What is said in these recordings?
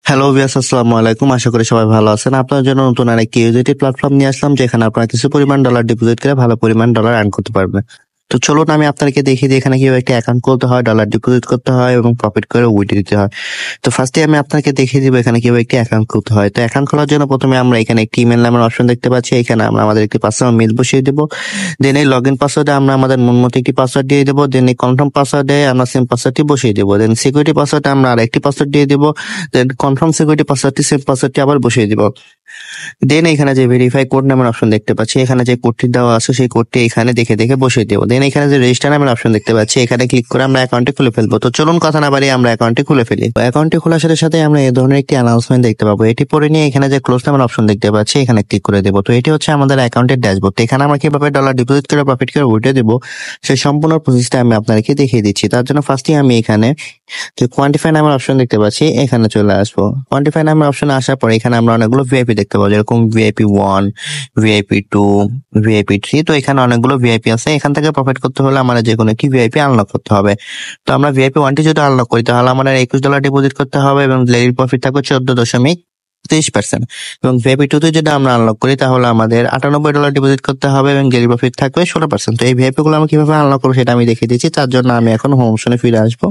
Hello viewers, আসসালামু আলাইকুম। আশা করি সবাই ভালো আছেন। আপনার জন্য নতুন আরেকটি ইউজিটি প্ল্যাটফর্ম নিয়ে আসলাম, যেখানে আপনারা কিছু পরিমাণ ডলার ডিপোজিট করে ভালো পরিমাণ ডলার আর্ন করতে পারবেন। তো চলুন আমি আপনাদেরকে দেখিয়ে দিই এখানে কিভাবে একটা অ্যাকাউন্ট খুলতে হয়, ডলার ডিপোজিট করতে হয় এবং প্রফিট করে উইথড্র দিতে হয়। তো ফার্স্টে আমি আপনাকে দেখিয়ে দিব এখানে কিভাবে একটি অ্যাকাউন্ট খুলতে হয়। তো অ্যাকাউন্ট খোলার জন্য প্রথমে আমরা এখানে একটি ইমেল নামের অপশন দেখতে পাচ্ছি। এখানে আমরা আমাদের একটি পাসওয়ার্ড মেল বসিয়ে দেবো। দেন এই লগ ইন পাসওয়ার্ডে আমরা আমাদের মন মতো একটি পাসওয়ার্ড দিয়ে দেবো। দেন এই কনফার্ম পাসওয়ার্ডে আমরা সেম পাসওয়ার্ডটি বসিয়ে দেবো। দেন সিকিউরিটি পাসওয়ার্ডে আমরা আরেকটি পাসওয়ার্ড দিয়ে দেবো। দেন কনফার্ম সিকিউরিটি পাসওয়ার্ডটি সেম পাসওয়ার্ডটি আবার বসিয়ে দিব। দেন এখানে যে ভেরিফাই কোড নামের অপশন দেখতে পাচ্ছি, এখানে যে কোডটি দেওয়া আছে সেই কোডটি এখানে দেখে দেখে বসিয়ে দেবো। দেন এখানে যে রেজিস্টার নামের অপশন দেখতে পাচ্ছি, এখানে ক্লিক করে আমরা অ্যাকাউন্টটি খুলে ফেলবো। তো চলুন কথা না বাড়িয়ে আমরা অ্যাকাউন্টটি খুলে ফেলি। অ্যাকাউন্টটি খোলার সাথে সাথে আমরা এই ধরনের একটি অ্যানাউন্সমেন্ট দেখতে পাবো। এটি পরে নিয়ে এখানে যে ক্লোজ নামের অপশন দেখতে পাচ্ছি, এখানে ক্লিক করে দেবো। তো এটি হচ্ছে আমাদের অ্যাকাউন্টের ড্যাশবোর্ড। এখানে আমরা কিভাবে ডলার ডিপোজিট করে প্রফিট করে উঠে দেবো সেই সম্পূর্ণ প্রসেসটা আমি আপনাদেরকে দেখিয়ে দিচ্ছি। তার জন্য ফার্স্টে আমি এখানে যে কোয়ান্টিফাই নামের অপশন দেখতে পাচ্ছি, এখানে চলে আসবো। কোয়ান্টিফাই নামের অপশনে আসার পর এখানে আমরা অনেকগুলো ভিআইপি দেখতে পাবো, যেরকম ভিআইপি 1, ভিআইপি 2, ভিআইপি 3। তো এখানে অনেকগুলো ভিআইপি আছে। এখান থেকে প্রফিট করতে হলে আমাদের যে কোনো একটি ভিআইপি আনলক করতে হবে। তো আমরা ভিআইপি 1টি যদি আনলক করি তাহলে আমাদের $21 ডিপোজিট করতে হবে এবং ডেইলি প্রফিট থাকবে 14.30%। এবং ভিআইপি 2 তে যদি আমরা আনলক করি তাহলে আমাদের $98 ডিপোজিট করতে হবে এবং ডেইলি প্রফিট থাকবে 16%। তো এই ভিআইপি গুলো আমি কিভাবে আনলক করবো সেটা আমি দেখিয়ে দিচ্ছি। তার জন্য আমি এখন হোম অপশনে ফিরে আসবো।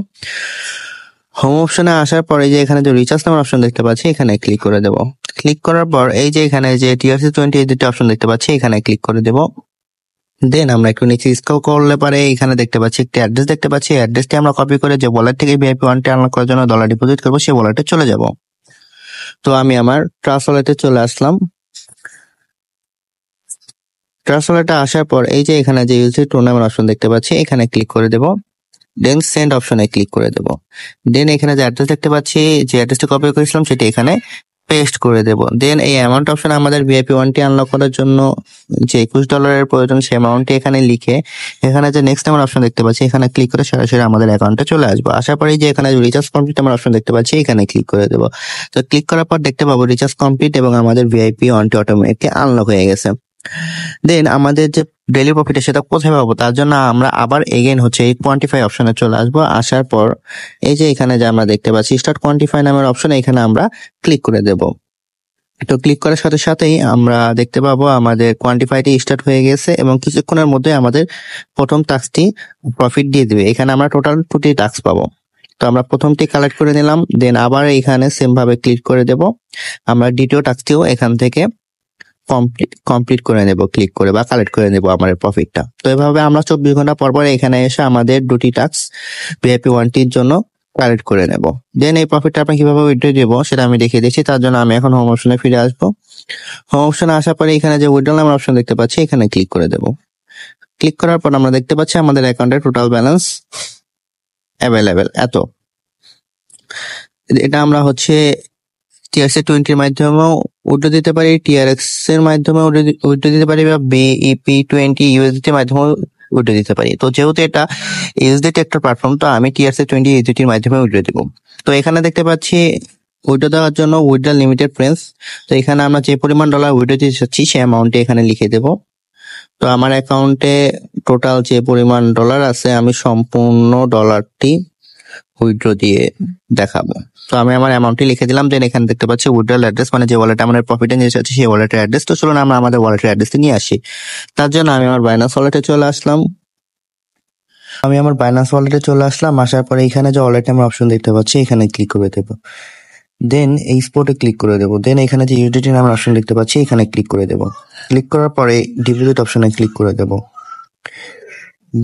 হোম অপশনে আসার পরে যে এখানে যে রিচার্জ নামের অপশন দেখতে পাচ্ছি, এখানে ক্লিক করে দেবো। ক্লিক করার পর এই যে এখানে যে TRC20 এই দুটো অপশন দেখতে পাচ্ছি, এখানে ক্লিক করে দেবো। দেন আমরা একটু নিচে স্ক্রল করলে পারে এখানে দেখতে পাচ্ছি একটি অ্যাড্রেস দেখতে পাচ্ছি। অ্যাড্রেসটি আমরা কপি করে যে ওয়ালেট থেকে ভিআইপি 1টি আনলক করার জন্য ডলার ডিপোজিট করবো সেই ওয়ালেটে চলে যাব। তো আমি আমার ট্রাস্ট ওয়ালেটে চলে আসলাম। ট্রাস্ট ওয়ালেটে আসার পর এই যে এখানে যে ইউএসডি টো নামের অপশন দেখতে পাচ্ছি, এখানে ক্লিক করে দেবো। দেন সেন্ড অপশনে ক্লিক করে দেবো। দেন এখানে যে অ্যাড্রেস দেখতে পাচ্ছি, যে অ্যাড্রেসটা কপি করেছিলাম সেটা এখানে পেস্ট করে দেবো। দেন এই অ্যামাউন্ট অপশনে আমাদের ভিআইপি 1টি আনলক করার জন্য যে $21 প্রয়োজন সেই অ্যামাউন্টটি এখানে লিখে এখানে যে নেক্সট নামের অপশন দেখতে পাচ্ছি, এখানে ক্লিক করে সরাসরি আমাদের অ্যাকাউন্টে চলে আসবো। আসার পরে যে এখানে রিচার্জ কমপ্লিট নামের অপশন দেখতে পাচ্ছি, এখানে ক্লিক করে দেবো। তো ক্লিক করার পর দেখতে পাবো রিচার্জ কমপ্লিট এবং আমাদের ভিআইপি 1টি অটোমেটিকলি আনলক হয়ে গেছে। দেন আমাদের যে ডেইলি প্রফিট সেটা কোথায় পাবো, তার জন্য আমরা আবার এগেইন হচ্ছে এই কোয়ান্টিফাই অপশনে চলে আসবো। আসার পর এই যে এখানে যে আমরা দেখতে পাচ্ছি স্টার্ট কোয়ান্টিফাই নামের অপশন, এখানে আমরা ক্লিক করে দেব। তো ক্লিক করার সাথে সাথেই আমরা দেখতে পাবো আমাদের কোয়ান্টিফাইটি স্টার্ট হয়ে গেছে এবং কিছুক্ষণের মধ্যে আমাদের প্রথম টাস্কটি প্রফিট দিয়ে দিবে। এখানে আমরা টোটাল 2টি টাস্ক পাবো। তো আমরা প্রথমটি কালেক্ট করে নিলাম। দেন আবার এখানে সেম ভাবে ক্লিক করে দেব। আমরা দ্বিতীয় টাস্কটিও এখান থেকে কমপ্লিট করে নেব, ক্লিক করে বা কালেক্ট করে নেব আমাদের প্রফিটটা। তো এভাবে আমরা 24 ঘন্টা পর পর এখানে এসে আমাদের 2টি টাস্ক ভিআইপি 1টির জন্য কালেক্ট করে নেব। দেন এই প্রফিটটা আপনি কিভাবে উইথড্র দেবো সেটা আমি দেখিয়ে দিচ্ছি। তার জন্য আমি এখন হোম অপশনে ফিরে আসবো। হোম অপশনে আসার পরে এখানে যে উইথড্র নামের অপশন দেখতে পাচ্ছি, এখানে ক্লিক করে দেব। ক্লিক করার পর আমরা দেখতে পাচ্ছি আমাদের অ্যাকাউন্টের টোটাল ব্যালেন্স অ্যাভেলেবেল এত। এটা আমরা হচ্ছে TRC20 মাধ্যমেও উইথড্র দিতে পারি, TRX এর মাধ্যমে উইথড্র দিতে পারি বা BEP20 USDT মাধ্যমে উইথড্র দিতে পারি। তো যেহেতু এটা USDT একটা প্ল্যাটফর্ম, তো আমি TRC20 USDT এর মাধ্যমে উইথড্র দিব। তো এখানে দেখতে পাচ্ছি উইথড্র দেওয়ার জন্য উইথড্র লিমিটেড ফ্রেন্ডস। তো এখানে আমরা যে পরিমাণ ডলার উইথড্র দিতে চাচ্ছি সেই অ্যামাউন্টটি এখানে লিখে দেব। তো আমার অ্যাকাউন্টে টোটাল যে পরিমাণ ডলার আছে আমি সম্পূর্ণ ডলারটি উইথড্র দিয়ে দেখাবো। তো আমি আমার অ্যামাউন্টটি লিখে দিলাম। দেন এখানে দেখতে পাচ্ছি উইথড্রল অ্যাড্রেস, মানে যে ওয়ালেটে আমাদের প্রফিটে নিয়ে যাচ্ছে সেই ওয়ালেটের অ্যাড্রেস। তো চলুন আমরা আমাদের ওয়ালেটের অ্যাড্রেসটি নিয়ে আসি। তার জন্য আমি আমার বাইনান্স ওয়ালেটে চলে আসলাম। আসার পরে এখানে যে ওয়ালেট নামের অপশন দেখতে পাচ্ছি, এখানে ক্লিক করে দেবো। দেন এই স্পটে ক্লিক করে দেবো। দেন এখানে যে ইউডিটি নামের অপশন দেখতে পাচ্ছি, এখানে ক্লিক করে দেবো। ক্লিক করার পরে ডিপোজিট অপশনে ক্লিক করে দেবো।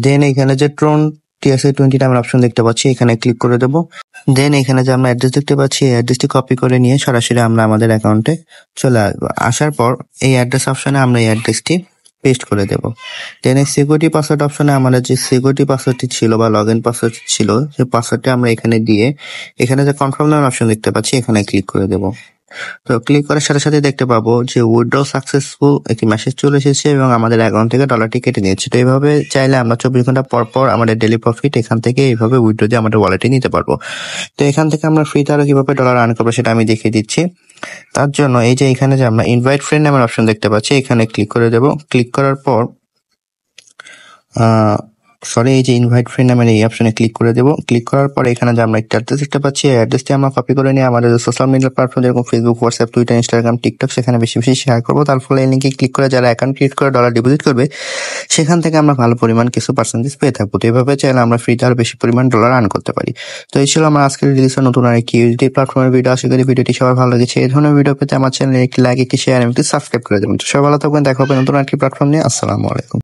দেন এখানে যে ট্রন TRC20 নামের অপশন দেখতে পাচ্ছি, এখানে ক্লিক করে দেবো। দেন এখানে যে আমরা অ্যাড্রেস দেখতে পাচ্ছি, এই অ্যাড্রেসটি কপি করে নিয়ে সরাসরি আমরা আমাদের অ্যাকাউন্টে চলে আসবো। আসার পর এই অ্যাড্রেস অপশনে আমরা এই অ্যাড্রেসটি পেস্ট করে দেব। দেন এই সিকিউরিটি পাসওয়ার্ড অপশনে আমাদের যে সিকিউরিটি পাসওয়ার্ডটি ছিল বা লগ ইন পাসওয়ার্ড ছিল সেই পাসওয়ার্ডটি আমরা এখানে দিয়ে এখানে যে কনফার্ম নামের অপশন দেখতে পাচ্ছি, এখানে ক্লিক করে দেব। তো ক্লিক করার সাথে সাথে দেখতে পাবো যে উইথড্র সাকসেসফুল একটি মেসেজ চলে এসেছে এবং আমাদের অ্যাকাউন্ট থেকে ডলারটি কেটে নিয়েছে। তো এইভাবে চাইলে আমরা 24 ঘন্টা পর পর আমাদের ডেইলি প্রফিট এখান থেকে এইভাবে উইথড্র দিয়ে আমাদের ওয়ালেটে নিতে পারবো। তো এখান থেকে আমরা ফ্রিতে আরো কিভাবে ডলার আর্ন করবো সেটা আমি দেখিয়ে দিচ্ছি। তার জন্য এই যে এখানে যে আমরা ইনভাইট ফ্রেন্ড নামের অপশন দেখতে পাচ্ছি, এখানে ক্লিক করে দেব। ক্লিক করার পর সরি এই যে ইনভাইট ফ্রেন্ড নামের এই অপশনে ক্লিক করে দেবো। ক্লিক করার পরে এখানে যে আমরা একটা অ্যাড্রেস দেখতে পাচ্ছি, এই অ্যাড্রেসটি আমরা কপি করে নিয়ে আমাদের সোশ্যাল মিডিয়া প্ল্যাটফর্ম যেরকম Facebook, WhatsApp, Twitter, Instagram, TikTok সেখানে বেশি বেশি শেয়ার করবো। তার ফলে এই লিঙ্কে ক্লিক করে যারা অ্যাকাউন্ট ক্রিয়েট করে ডলার ডিপোজিট করবে সেখান থেকে আমরা ভালো পরিমাণ কিছু পার্সেন্টেজ পেয়ে থাকবো। তো এভাবে চাইলে আমরা ফ্রিতে আরো বেশি পরিমাণ ডলার আর্ন করতে পারি। তো এই ছিল আমার আজকের রিলিজের নতুন আরেকটি ইউএসডি প্ল্যাটফর্মের ভিডিও। আশা করি ভিডিওটি সবার ভালো লেগেছে। এই ধরনের ভিডিও পেতে আমার চ্যানেলে একটি লাইক, একটি শেয়ার এবং একটি সাবস্ক্রাইব করে দেবেন। তো সবাই ভালো থাকবেন, দেখা হবে নতুন আরেকটি প্ল্যাটফর্ম নিয়ে। আসসালামু আলাইকুম।